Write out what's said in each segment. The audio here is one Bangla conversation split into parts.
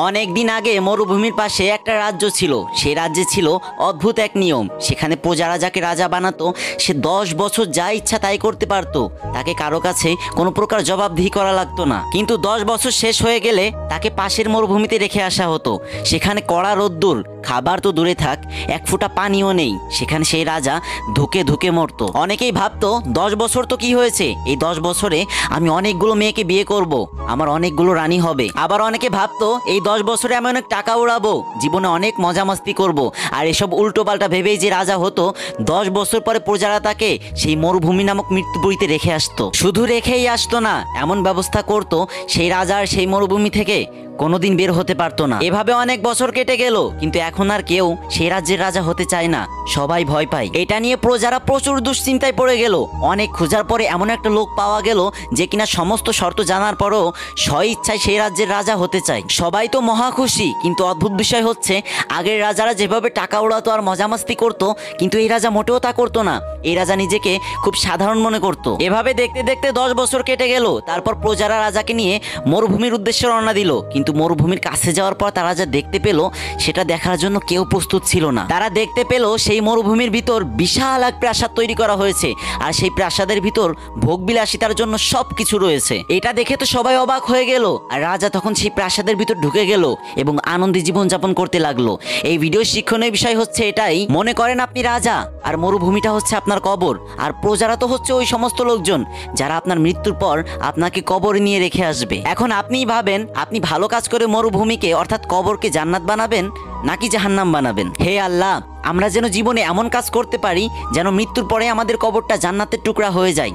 অনেক দিন আগে মরুভূমির পাশে একটা রাজ্য ছিল। সেই রাজ্যে ছিল অদ্ভুত এক নিয়ম। সেখানে প্রজারা যাকে রাজা বানাতো সে 10 বছর যা ইচ্ছা তাই করতে পারতো। তাকে কারো কাছে কোনো প্রকার জবাবদিহি করা লাগতো না। কিন্তু 10 বছর শেষ হয়ে গেলে তাকে পাশের মরুভূমিতে রেখে আসা হতো। সেখানে কড়া রোদ্দুর, খাবার তো দূরে থাক, এক ফোঁটা পানিও নেই। সেখানে সেই রাজা ধুকে ধুকে মরতো। অনেকেই ভাবতো 10 বছর তো কি হয়েছে, এই 10 বছরে আমি অনেকগুলো মেয়েকে বিয়ে করব, আমার অনেকগুলো রানী হবে। আবার অনেকে ভাবতো এই 10 বছরে আমি অনেক টাকা উড়াবো, জীবনে অনেক মজা মাস্তি করব। আর এসব উল্টো পাল্টা ভেবেই যে রাজা হতো, 10 বছর পরে প্রজারা তাকে সেই মরুভূমি নামক মৃত্যুপুরীতে রেখে আসতো। শুধু রেখেই আসতো না, এমন ব্যবস্থা করতো সেই রাজার সেই মরুভূমি থেকে কোনোদিন বের হতে পারতো না। এভাবে অনেক বছর কেটে গেল, কিন্তু এখন আর কেউ সেই রাজ্যের রাজা হতে চায় না, সবাই ভয় পায়। এটা নিয়ে প্রজারা প্রচুর দুশ্চিন্তায় পড়ে গেল। অনেক খোঁজার পরে এমন একটা লোক পাওয়া গেল যে কিনা সমস্ত শর্ত জানার পরও স্ব ইচ্ছায় সেই রাজ্যের রাজা হতে চায়। সবাই তো মহা খুশি, কিন্তু অদ্ভুত বিষয় হচ্ছে আগের রাজারা যেভাবে টাকা উড়াতো আর মজামাস্তি করতো, কিন্তু এই রাজা মোটেও তা করতো না। এই রাজা নিজেকে খুব সাধারণ মনে করতো। এভাবে দেখতে দেখতে 10 বছর কেটে গেল। তারপর প্রজারা রাজাকে নিয়ে মরুভূমির উদ্দেশ্যে রওনা দিল। কিন্তু মরুভূমির কাছে যাওয়ার পর তারা যা দেখতে পেল সেটা দেখার জন্য কেউ প্রস্তুত ছিল না। তারা দেখতে পেল সেই মরুভূমির ভিতর বিশাল এক প্রাসাদ তৈরি করা হয়েছে, আর সেই প্রাসাদের ভিতর ভোগবিলাসিতার জন্য সবকিছু রয়েছে। এটা দেখে তো সবাই অবাক হয়ে গেল। আর রাজা তখন সেই প্রাসাদের ভিতর ঢুকে গেল এবং আনন্দে জীবনযাপন করতে লাগলো। এই ভিডিওর শিক্ষণীয় বিষয় হচ্ছে এটাই, মনে করেন আপনি রাজা আর মরুভূমিটা হচ্ছে আপনার কবর, আর প্রজারা তো হচ্ছে ওই সমস্ত লোকজন যারা আপনার মৃত্যুর পর আপনাকে কবরে নিয়ে রেখে আসবে। এখন আপনিই ভাবেন, আপনি ভালো কাজ করে মরুভূমিকে অর্থাৎ কবরকে জান্নাত বানাবেন নাকি জাহান্নাম বানাবেন। হে আল্লাহ, আমরা যেন জীবনে এমন কাজ করতে পারি যেন মৃত্যুর পরে আমাদের কবরটা জান্নাতের টুকরা হয়ে যায়।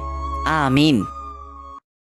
আমিন।